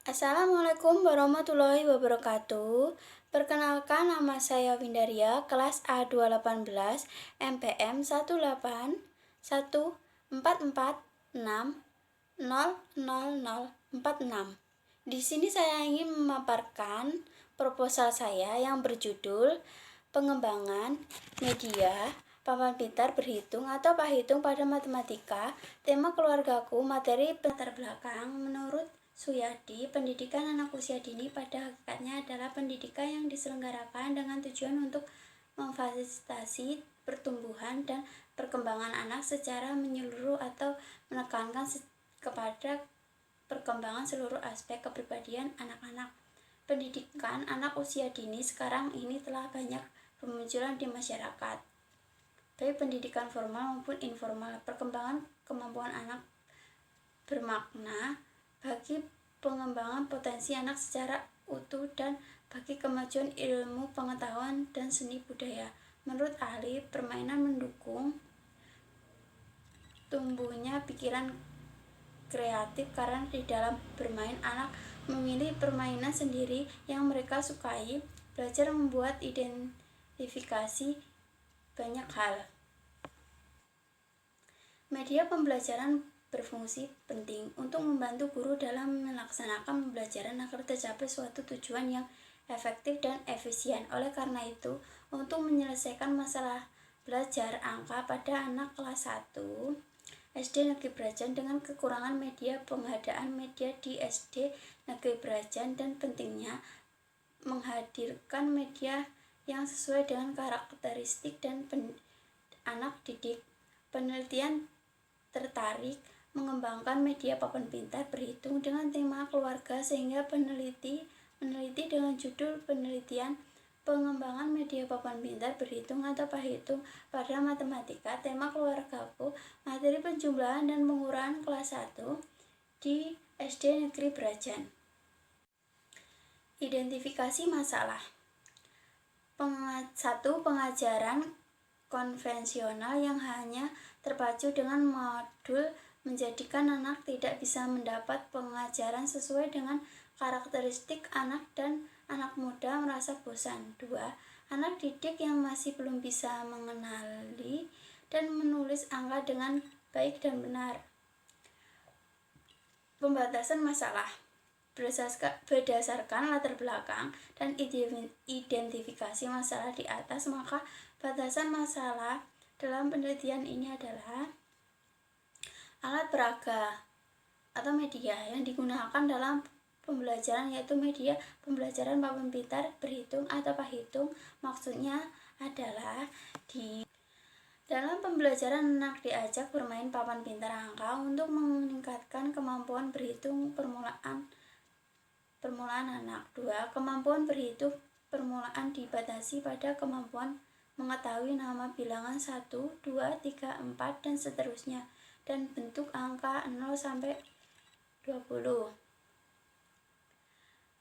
Assalamualaikum warahmatullahi wabarakatuh. Perkenalkan, nama saya Windaria, kelas A218, MPM 1811446000046. Di sini saya ingin memaparkan proposal saya yang berjudul Pengembangan Media Papan Pintar Berhitung atau Pahitung pada Matematika. Tema keluargaku, materi latar belakang. Menurut Suyadi, pendidikan anak usia dini pada hakikatnya adalah pendidikan yang diselenggarakan dengan tujuan untuk memfasilitasi pertumbuhan dan perkembangan anak secara menyeluruh atau menekankan kepada perkembangan seluruh aspek kepribadian anak-anak. Pendidikan anak usia dini sekarang ini telah banyak bermunculan di masyarakat, baik pendidikan formal maupun informal. Perkembangan kemampuan anak bermakna bagi pengembangan potensi anak secara utuh dan bagi kemajuan ilmu pengetahuan dan seni budaya. Menurut ahli, permainan mendukung tumbuhnya pikiran kreatif karena di dalam bermain anak memilih permainan sendiri yang mereka sukai, belajar membuat identifikasi banyak hal. Media pembelajaran berfungsi penting untuk membantu guru dalam melaksanakan pembelajaran agar tercapai suatu tujuan yang efektif dan efisien. Oleh karena itu, untuk menyelesaikan masalah belajar angka pada anak kelas 1 SD Negeri Brajan dengan kekurangan media, pengadaan media di SD Negeri Brajan dan pentingnya menghadirkan media yang sesuai dengan karakteristik dan anak didik, penelitian tertarik mengembangkan media papan pintar berhitung dengan tema keluarga, sehingga meneliti dengan judul penelitian pengembangan media papan pintar berhitung atau pahitung pada matematika. Tema keluargaku, materi penjumlahan dan penguraian kelas 1 di SD Negeri Brajan. Identifikasi masalah. 1. Pengajaran konvensional yang hanya terpacu dengan modul menjadikan anak tidak bisa mendapat pengajaran sesuai dengan karakteristik anak dan anak muda merasa bosan. 2. Anak didik yang masih belum bisa mengenali dan menulis angka dengan baik dan benar. Pembatasan masalah. Berdasarkan latar belakang dan identifikasi masalah di atas, maka batasan masalah dalam penelitian ini adalah alat peraga atau media yang digunakan dalam pembelajaran, yaitu media pembelajaran papan pintar berhitung atau pahitung. Maksudnya adalah dalam pembelajaran anak diajak bermain papan pintar angka untuk meningkatkan kemampuan berhitung permulaan anak. 2. Kemampuan berhitung permulaan dibatasi pada kemampuan mengetahui nama bilangan 1, 2, 3, 4, dan seterusnya, dan bentuk angka 0 sampai 20.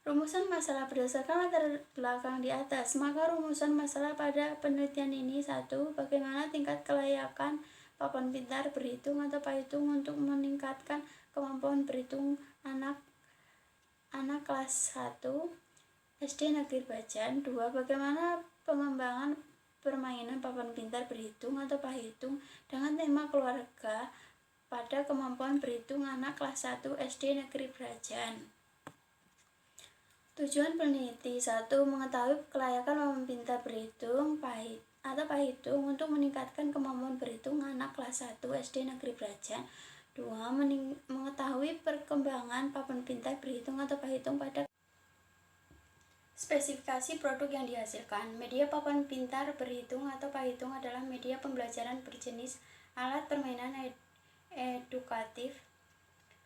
Rumusan masalah. Berdasarkan latar belakang di atas, maka rumusan masalah pada penelitian ini: 1. Bagaimana tingkat kelayakan papan pintar berhitung atau pahitung untuk meningkatkan kemampuan berhitung anak kelas 1 SD Negeri Brajan. 2. Bagaimana pengembangan permainan papan pintar berhitung atau pahitung dengan tema keluarga pada kemampuan berhitung anak kelas 1 SD Negeri Brajan. Tujuan peneliti: 1. Mengetahui kelayakan papan pintar berhitung atau pahitung untuk meningkatkan kemampuan berhitung anak kelas 1 SD Negeri Brajan. 2. Mengetahui perkembangan papan pintar berhitung atau pahitung pada spesifikasi produk yang dihasilkan. Media papan pintar berhitung atau pahitung adalah media pembelajaran berjenis alat permainan edukatif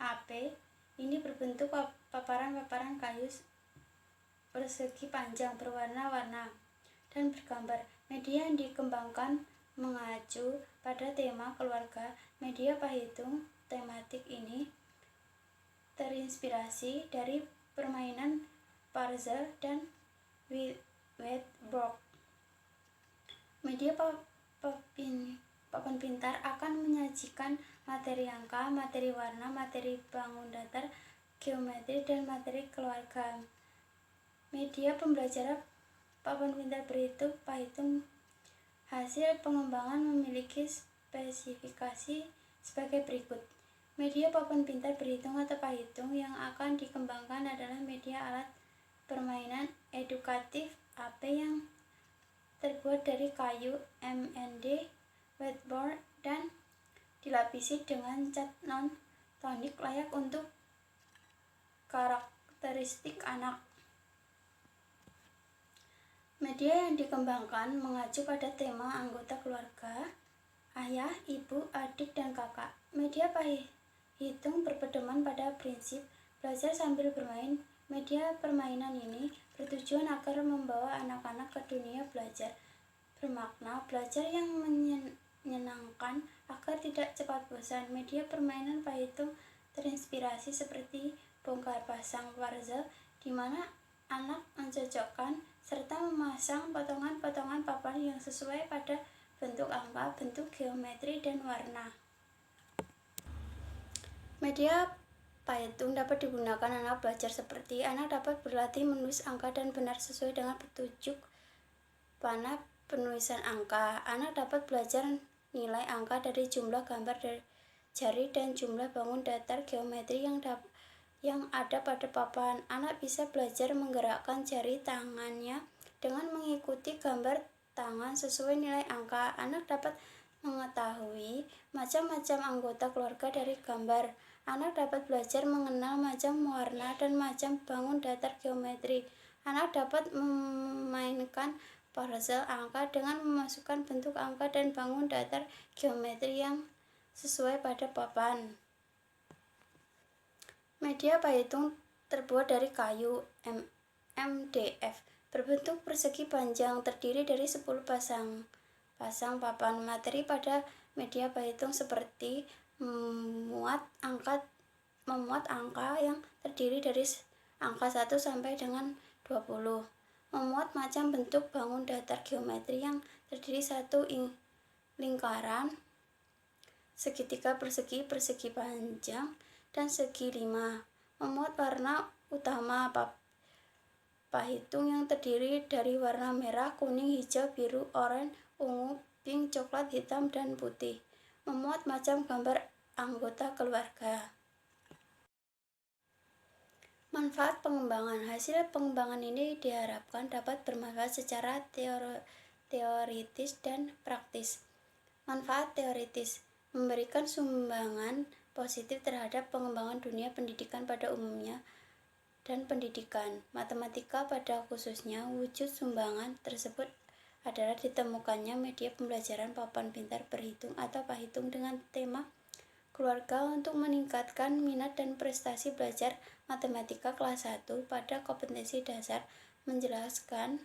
AP. Ini berbentuk paparan-paparan kayu persegi panjang berwarna-warna dan bergambar. Media yang dikembangkan mengacu pada tema keluarga. Media pahitung tematik ini terinspirasi dari permainan puzzle dan whiteboard. Media papan pintar akan menyajikan materi angka, materi warna, materi bangun datar, geometri, dan materi keluarga. Media pembelajaran papan pintar berhitung Pahitung. Hasil pengembangan memiliki spesifikasi sebagai berikut. Media papan pintar berhitung atau Pahitung yang akan dikembangkan adalah media alat permainan edukatif AP yang terbuat dari kayu, MND, whiteboard, dan dilapisi dengan cat non-tonik layak untuk karakteristik anak. Media yang dikembangkan mengacu pada tema anggota keluarga, ayah, ibu, adik, dan kakak. Media Pahitung berpedoman pada prinsip belajar sambil bermain. Media permainan ini bertujuan agar membawa anak-anak ke dunia belajar bermakna, belajar yang menyenangkan agar tidak cepat bosan. Media permainan Pahitung terinspirasi seperti bongkar pasang puzzle, di mana anak mencocokkan serta memasang potongan-potongan papan yang sesuai pada bentuk angka, bentuk geometri, dan warna. Media Pahitung dapat digunakan anak belajar seperti anak dapat berlatih menulis angka dan benar sesuai dengan petunjuk panah penulisan angka. Anak dapat belajar nilai angka dari jumlah gambar dari jari dan jumlah bangun datar geometri yang ada pada papan. Anak bisa belajar menggerakkan jari tangannya dengan mengikuti gambar tangan sesuai nilai angka. Anak dapat mengetahui macam-macam anggota keluarga dari gambar. Anak dapat belajar mengenal macam warna dan macam bangun datar geometri. Anak dapat memainkan puzzle angka dengan memasukkan bentuk angka dan bangun datar geometri yang sesuai pada papan. Media Pahitung terbuat dari kayu, MDF, berbentuk persegi panjang, terdiri dari 10 pasang papan. Materi pada media Pahitung seperti memuat angka yang terdiri dari angka 1 sampai dengan 20. Memuat macam bentuk bangun datar geometri yang terdiri satu lingkaran, segitiga, persegi panjang, dan segi 5. Memuat warna utama Pahitung yang terdiri dari warna merah, kuning, hijau, biru, oranye, ungu, pink, coklat, hitam, dan putih. Memuat macam gambar anggota keluarga. Manfaat pengembangan. Hasil pengembangan ini diharapkan dapat bermanfaat secara teoritis dan praktis. Manfaat teoritis: memberikan sumbangan positif terhadap pengembangan dunia pendidikan pada umumnya dan pendidikan matematika pada khususnya. Wujud sumbangan tersebut adalah ditemukannya media pembelajaran papan pintar berhitung atau Pahitung dengan tema keluarga untuk meningkatkan minat dan prestasi belajar matematika kelas 1 pada kompetensi dasar, menjelaskan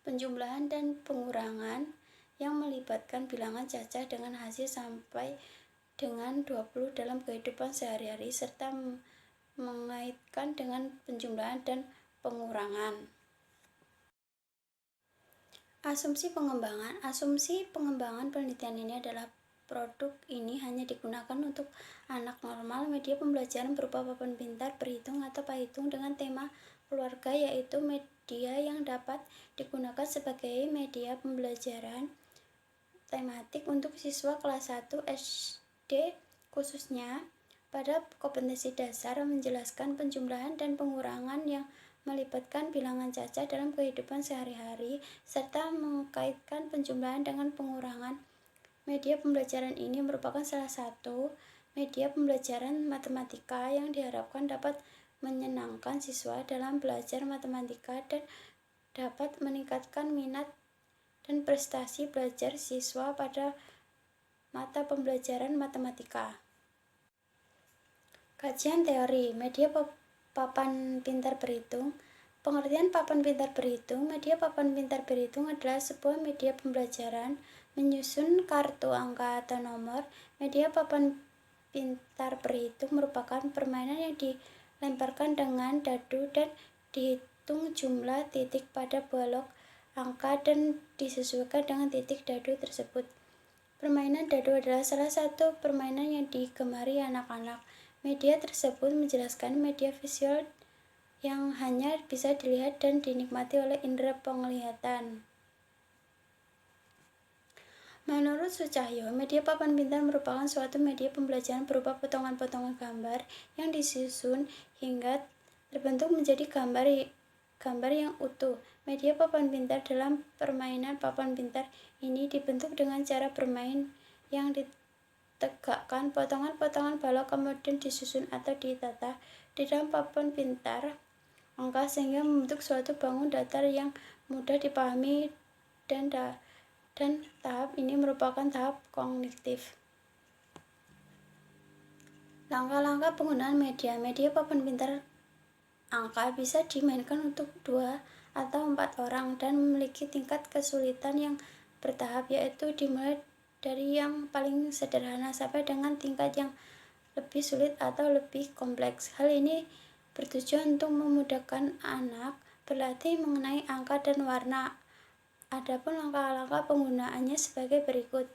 penjumlahan dan pengurangan yang melibatkan bilangan cacah dengan hasil sampai dengan 20 dalam kehidupan sehari-hari, serta mengaitkan dengan penjumlahan dan pengurangan. Asumsi pengembangan. Asumsi pengembangan penelitian ini adalah produk ini hanya digunakan untuk anak normal. Media pembelajaran berupa papan pintar berhitung atau Pahitung dengan tema keluarga, yaitu media yang dapat digunakan sebagai media pembelajaran tematik untuk siswa kelas 1 SD khususnya pada kompetensi dasar, menjelaskan penjumlahan dan pengurangan yang melibatkan bilangan cacah dalam kehidupan sehari-hari, serta mengkaitkan penjumlahan dengan pengurangan. Media pembelajaran ini merupakan salah satu media pembelajaran matematika yang diharapkan dapat menyenangkan siswa dalam belajar matematika dan dapat meningkatkan minat dan prestasi belajar siswa pada mata pembelajaran matematika. Kajian teori media papan pintar berhitung. Pengertian papan pintar berhitung. Media papan pintar berhitung adalah sebuah media pembelajaran menyusun kartu angka atau nomor. Media papan pintar berhitung merupakan permainan yang dilemparkan dengan dadu dan dihitung jumlah titik pada blok angka dan disesuaikan dengan titik dadu tersebut. Permainan dadu adalah salah satu permainan yang digemari anak-anak. Media tersebut menjelaskan media visual yang hanya bisa dilihat dan dinikmati oleh indera penglihatan. Menurut Sucahyo, media papan pintar merupakan suatu media pembelajaran berupa potongan-potongan gambar yang disusun hingga terbentuk menjadi gambar yang utuh. Media papan pintar dalam permainan papan pintar ini dibentuk dengan cara bermain yang ditegakkan potongan-potongan balok kemudian disusun atau ditata di dalam papan pintar angka sehingga membentuk suatu bangun datar yang mudah dipahami dan tahap ini merupakan tahap kognitif. Langkah-langkah penggunaan media papan pintar angka bisa dimainkan untuk 2 atau 4 orang dan memiliki tingkat kesulitan yang bertahap, yaitu dimulai dari yang paling sederhana sampai dengan tingkat yang lebih sulit atau lebih kompleks. Hal ini bertujuan untuk memudahkan anak berlatih mengenai angka dan warna. Adapun langkah-langkah penggunaannya sebagai berikut.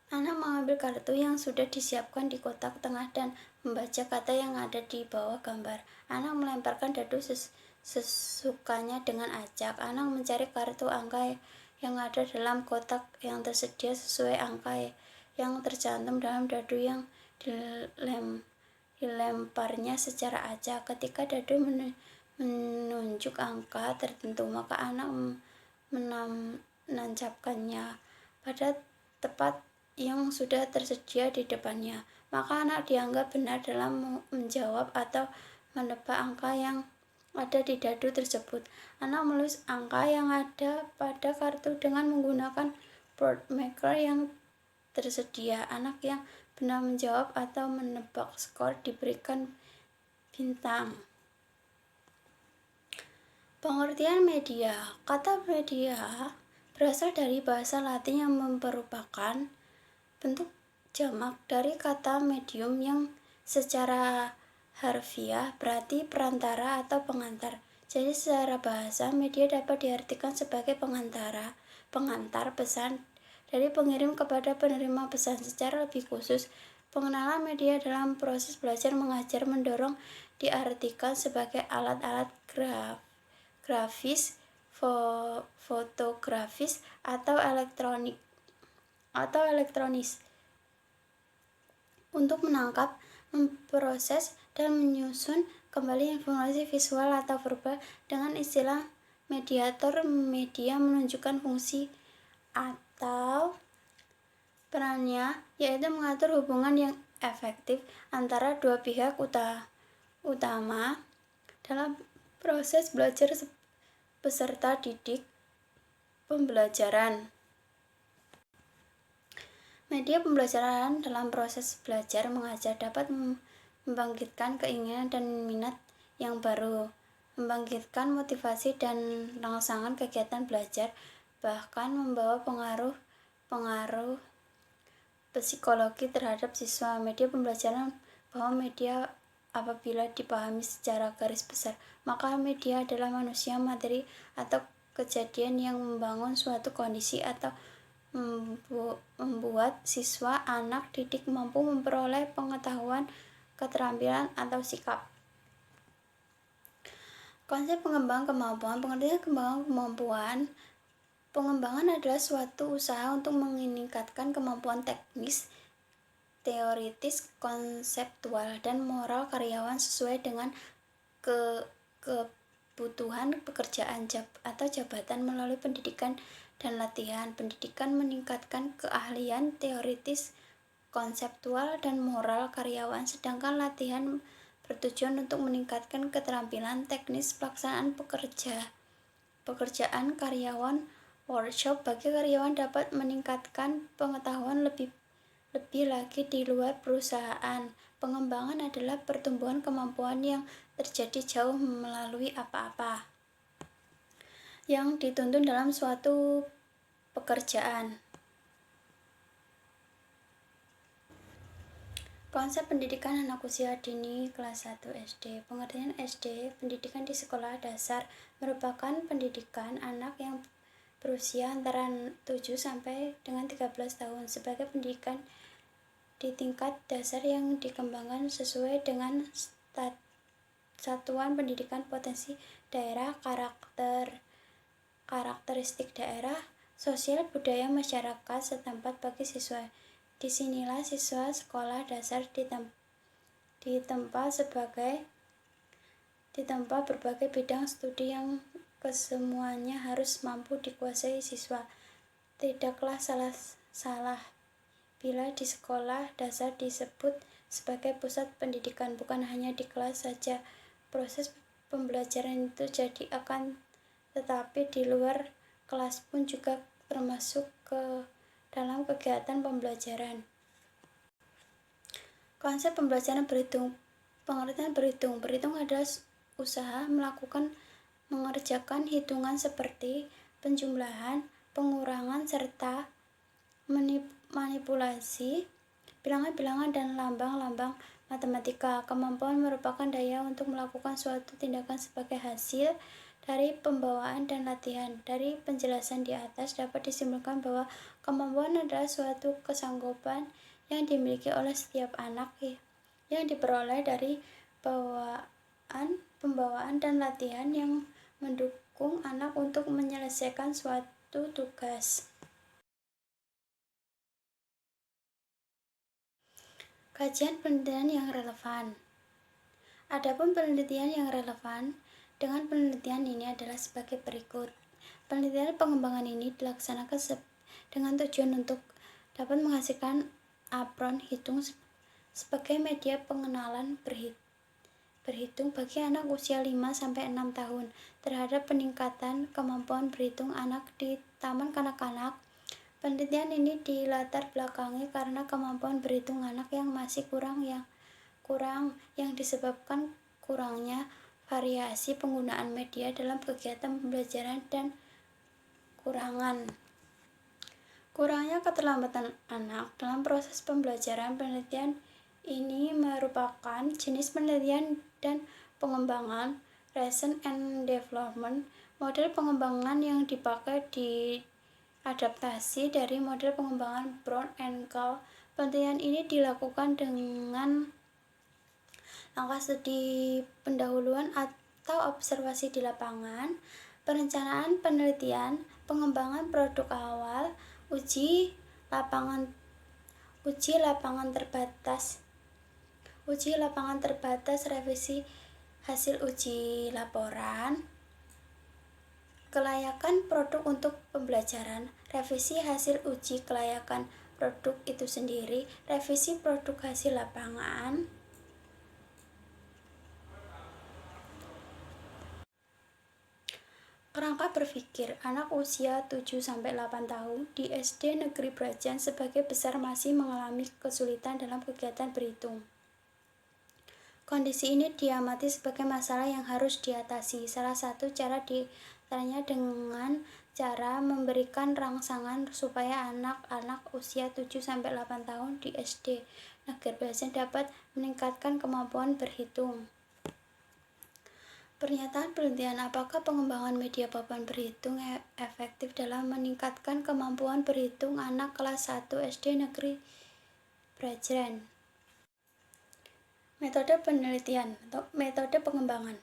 Anak mengambil kartu yang sudah disiapkan di kotak tengah dan membaca kata yang ada di bawah gambar. Anak melemparkan dadu sesukanya dengan acak. Anak mencari kartu angka yang ada dalam kotak yang tersedia sesuai angka yang tercantum dalam dadu yang dilemparnya secara acak. Ketika dadu menunjuk angka tertentu, maka anak menancapkannya pada tepat yang sudah tersedia di depannya. Maka anak dianggap benar dalam menjawab atau menebak angka yang ada di dadu tersebut. Anak menulis angka yang ada pada kartu dengan menggunakan board marker yang tersedia. Anak yang benar menjawab atau menebak skor diberikan bintang. Pengertian media. Kata media berasal dari bahasa Latin yang merupakan bentuk jamak dari kata medium yang secara harfiah berarti perantara atau pengantar. Jadi secara bahasa, media dapat diartikan sebagai pengantar pesan dari pengirim kepada penerima pesan. Secara lebih khusus, pengenalan media dalam proses belajar mengajar mendorong diartikan sebagai alat-alat grafis, fotografis atau elektronis untuk menangkap, memproses, dan menyusun kembali informasi visual atau verbal. Dengan istilah mediator, media menunjukkan fungsi atau perannya, yaitu mengatur hubungan yang efektif antara dua pihak utama dalam proses belajar peserta didik pembelajaran. Media pembelajaran dalam proses belajar mengajar dapat membangkitkan keinginan dan minat yang baru, membangkitkan motivasi dan rangsangan kegiatan belajar, bahkan membawa pengaruh psikologi terhadap siswa. Media pembelajaran bahwa media apabila dipahami secara garis besar, maka media adalah manusia, materi, atau kejadian yang membangun suatu kondisi atau membuat siswa anak didik mampu memperoleh pengetahuan, keterampilan, atau sikap. Konsep pengembangan kemampuan. Pengertian kemampuan. Pengembangan adalah suatu usaha untuk meningkatkan kemampuan teknis, teoritis, konseptual, dan moral karyawan sesuai dengan kebutuhan pekerjaan atau jabatan melalui pendidikan dan latihan. Pendidikan meningkatkan keahlian teoritis, konseptual, dan moral karyawan, sedangkan latihan bertujuan untuk meningkatkan keterampilan teknis pelaksanaan pekerjaan karyawan. Workshop bagi karyawan dapat meningkatkan pengetahuan lebih lagi di luar perusahaan. Pengembangan adalah pertumbuhan kemampuan yang terjadi jauh melalui apa-apa yang dituntut dalam suatu pekerjaan. Konsep pendidikan anak usia dini kelas 1 SD. Pengertian SD, pendidikan di sekolah dasar, merupakan pendidikan anak yang berusia antara 7 sampai dengan 13 tahun. Sebagai pendidikan di tingkat dasar yang dikembangkan sesuai dengan satuan pendidikan potensi daerah, karakteristik daerah, sosial budaya masyarakat setempat bagi siswa. Disinilah siswa sekolah dasar ditempa berbagai bidang studi yang kesemuanya harus mampu dikuasai siswa. Tidaklah salah bila di sekolah dasar disebut sebagai pusat pendidikan, bukan hanya di kelas saja. Proses pembelajaran itu jadi tetapi di luar kelas pun juga termasuk ke dalam kegiatan pembelajaran. Konsep pembelajaran berhitung. Pengertian berhitung. Berhitung adalah usaha mengerjakan hitungan seperti penjumlahan, pengurangan, serta manipulasi bilangan-bilangan dan lambang-lambang matematika. Kemampuan merupakan daya untuk melakukan suatu tindakan sebagai hasil dari pembawaan dan latihan. Dari penjelasan di atas dapat disimpulkan bahwa kemampuan adalah suatu kesanggupan yang dimiliki oleh setiap anak yang diperoleh dari pembawaan dan latihan yang mendukung anak untuk menyelesaikan suatu tugas. Kajian penelitian yang relevan. Adapun penelitian yang relevan dengan penelitian ini adalah sebagai berikut. Penelitian pengembangan ini dilaksanakan dengan tujuan untuk dapat menghasilkan apron hitung sebagai media pengenalan berhitung bagi anak usia 5-6 tahun terhadap peningkatan kemampuan berhitung anak di taman kanak-kanak. Penelitian ini dilatar belakangi karena kemampuan berhitung anak yang masih kurang yang disebabkan kurangnya variasi penggunaan media dalam kegiatan pembelajaran dan kurangnya keterlambatan anak dalam proses pembelajaran. Penelitian ini merupakan jenis penelitian dan pengembangan research and development. Model pengembangan yang dipakai diadaptasi dari model pengembangan Brown and Gall. Penelitian ini dilakukan dengan langkah studi pendahuluan atau observasi di lapangan, perencanaan penelitian, pengembangan produk awal, uji lapangan terbatas, revisi hasil uji laporan, kelayakan produk untuk pembelajaran, revisi hasil uji kelayakan produk itu sendiri, revisi produk hasil lapangan, kerangka berpikir. Anak usia 7-8 tahun di SD Negeri Brajan sebagai besar masih mengalami kesulitan dalam kegiatan berhitung. Kondisi ini diamati sebagai masalah yang harus diatasi. Salah satu cara diantaranya dengan cara memberikan rangsangan supaya anak-anak usia 7-8 tahun di SD Negeri Brajan dapat meningkatkan kemampuan berhitung. Pernyataan penelitian, apakah pengembangan media papan berhitung efektif dalam meningkatkan kemampuan berhitung anak kelas 1 SD Negeri Brajan? Metode penelitian atau metode pengembangan.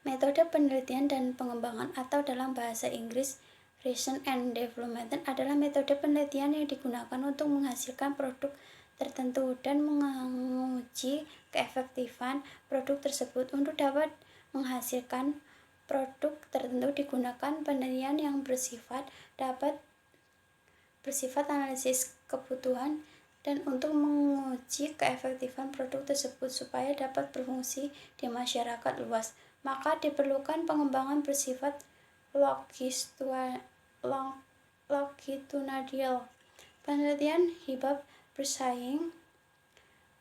Metode penelitian dan pengembangan atau dalam bahasa Inggris Research and Development adalah metode penelitian yang digunakan untuk menghasilkan produk tertentu dan menguji keefektifan produk tersebut. Untuk dapat menghasilkan produk tertentu digunakan penelitian yang bersifat analisis kebutuhan dan untuk menguji keefektifan produk tersebut supaya dapat berfungsi di masyarakat luas, maka diperlukan pengembangan bersifat longitudinal. Penelitian hibah bersaing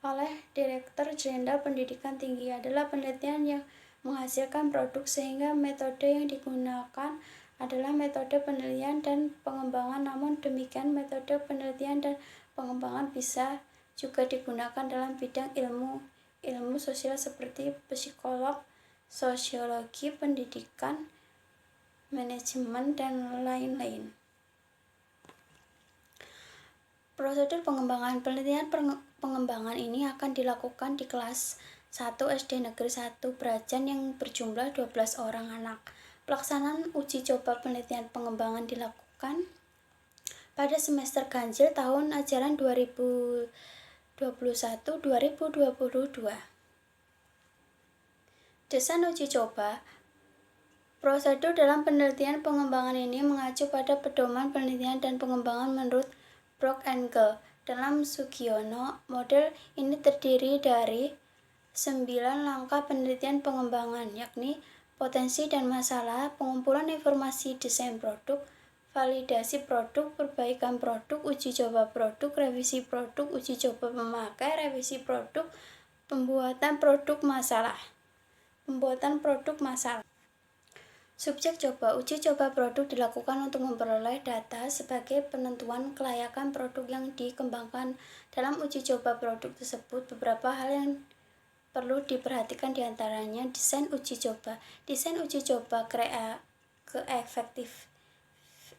oleh Direktur Jenderal Pendidikan Tinggi adalah penelitian yang menghasilkan produk, sehingga metode yang digunakan adalah metode penelitian dan pengembangan. Namun demikian, metode penelitian dan pengembangan bisa juga digunakan dalam bidang ilmu sosial seperti psikolog, sosiologi, pendidikan, manajemen, dan lain-lain. Prosedur pengembangan. pengembangan ini akan dilakukan di kelas 1 SD Negeri 1 Brajan yang berjumlah 12 orang anak. Pelaksanaan uji coba penelitian pengembangan dilakukan pada semester ganjil tahun ajaran 2021-2022. Desain uji coba. Prosedur dalam penelitian pengembangan ini mengacu pada pedoman penelitian dan pengembangan menurut Brock and Gall. Dalam Sugiono, model ini terdiri dari 9 langkah penelitian pengembangan, yakni potensi dan masalah, pengumpulan informasi desain produk, validasi produk, perbaikan produk, uji coba produk, revisi produk, uji coba pemakai, revisi produk, pembuatan produk masalah. Subjek coba. Uji coba produk dilakukan untuk memperoleh data sebagai penentuan kelayakan produk yang dikembangkan. Dalam uji coba produk tersebut, beberapa hal yang perlu diperhatikan diantaranya desain uji coba. Desain uji coba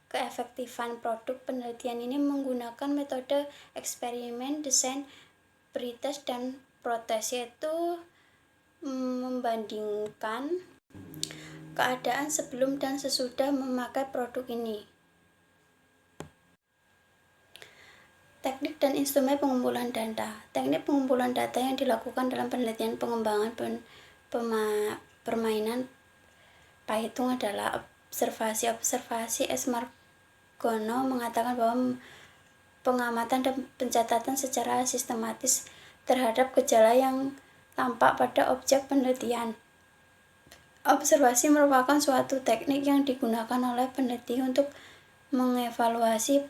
keefektifan produk. Penelitian ini menggunakan metode eksperimen, desain, pretest, dan protest, yaitu membandingkan keadaan sebelum dan sesudah memakai produk ini. Teknik dan instrumen pengumpulan data. Teknik pengumpulan data yang dilakukan dalam penelitian pengembangan permainan Pahitung adalah observasi. S. Margono mengatakan bahwa pengamatan dan pencatatan secara sistematis terhadap gejala yang tampak pada objek penelitian. Observasi merupakan suatu teknik yang digunakan oleh peneliti untuk mengevaluasi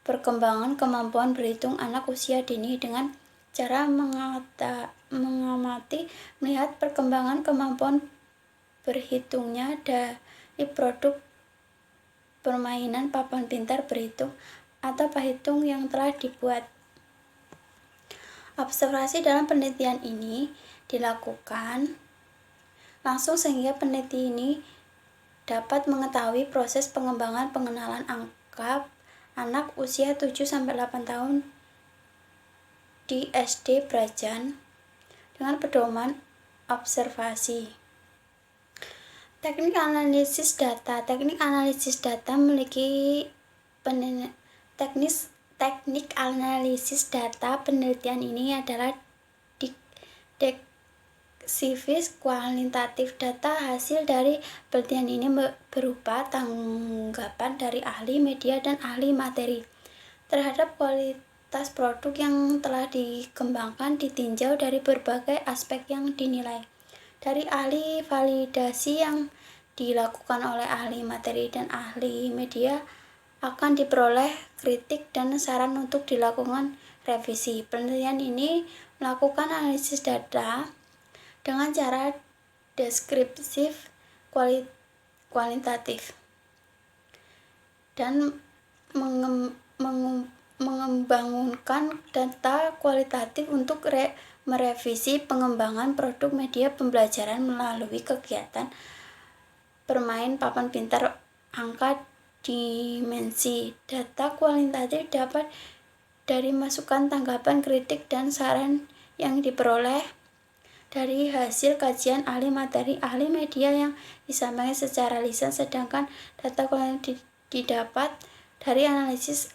perkembangan kemampuan berhitung anak usia dini dengan cara mengamati melihat perkembangan kemampuan berhitungnya dari produk permainan papan pintar berhitung atau pahitung yang telah dibuat. Observasi dalam penelitian ini dilakukan langsung sehingga peneliti ini dapat mengetahui proses pengembangan pengenalan anak usia 7-8 tahun di SD Brajan dengan pedoman observasi. Teknik analisis data. Teknik analisis data memiliki teknik analisis data penelitian ini adalah sivis kualitatif. Data hasil dari penelitian ini berupa tanggapan dari ahli media dan ahli materi terhadap kualitas produk yang telah dikembangkan, ditinjau dari berbagai aspek yang dinilai. Dari ahli validasi yang dilakukan oleh ahli materi dan ahli media akan diperoleh kritik dan saran untuk dilakukan revisi. Penelitian ini melakukan analisis data dengan cara deskriptif kualitatif dan mengembangkan data kualitatif untuk merevisi pengembangan produk media pembelajaran melalui kegiatan bermain papan pintar angka dimensi. Data kualitatif dapat dari masukan, tanggapan, kritik, dan saran yang diperoleh dari hasil kajian ahli materi, ahli media yang disampaikan secara lisan, sedangkan data kualitatif didapat dari analisis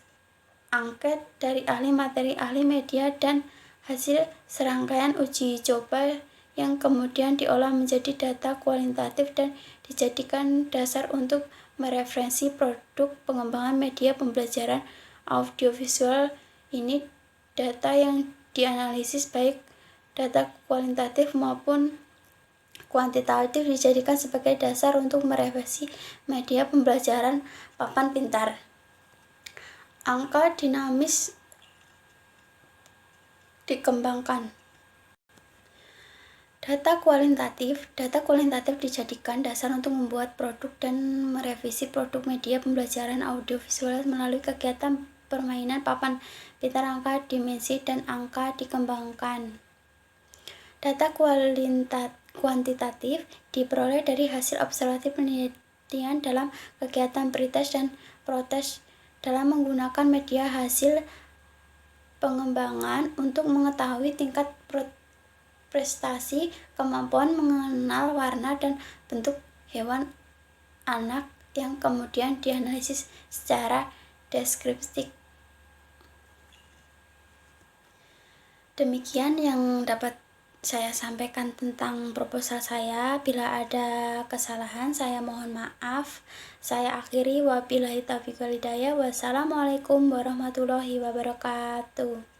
angket dari ahli materi, ahli media, dan hasil serangkaian uji coba yang kemudian diolah menjadi data kualitatif dan dijadikan dasar untuk mereferensi produk pengembangan media pembelajaran audiovisual. Ini data yang dianalisis baik data kualitatif maupun kuantitatif dijadikan sebagai dasar untuk merevisi media pembelajaran papan pintar. Angka dinamis dikembangkan. Data kualitatif dijadikan dasar untuk membuat produk dan merevisi produk media pembelajaran audiovisual melalui kegiatan permainan papan pintar. Angka dimensi dan angka dikembangkan. Data kuantitatif diperoleh dari hasil observasi penelitian dalam kegiatan pretest dan protest dalam menggunakan media hasil pengembangan untuk mengetahui tingkat prestasi, kemampuan mengenal warna dan bentuk hewan anak yang kemudian dianalisis secara deskriptif. Demikian yang dapat saya sampaikan tentang proposal saya. Bila ada kesalahan, saya mohon maaf. Saya akhiri, wabillahi taufiq wal hidayah. Wassalamualaikum warahmatullahi wabarakatuh.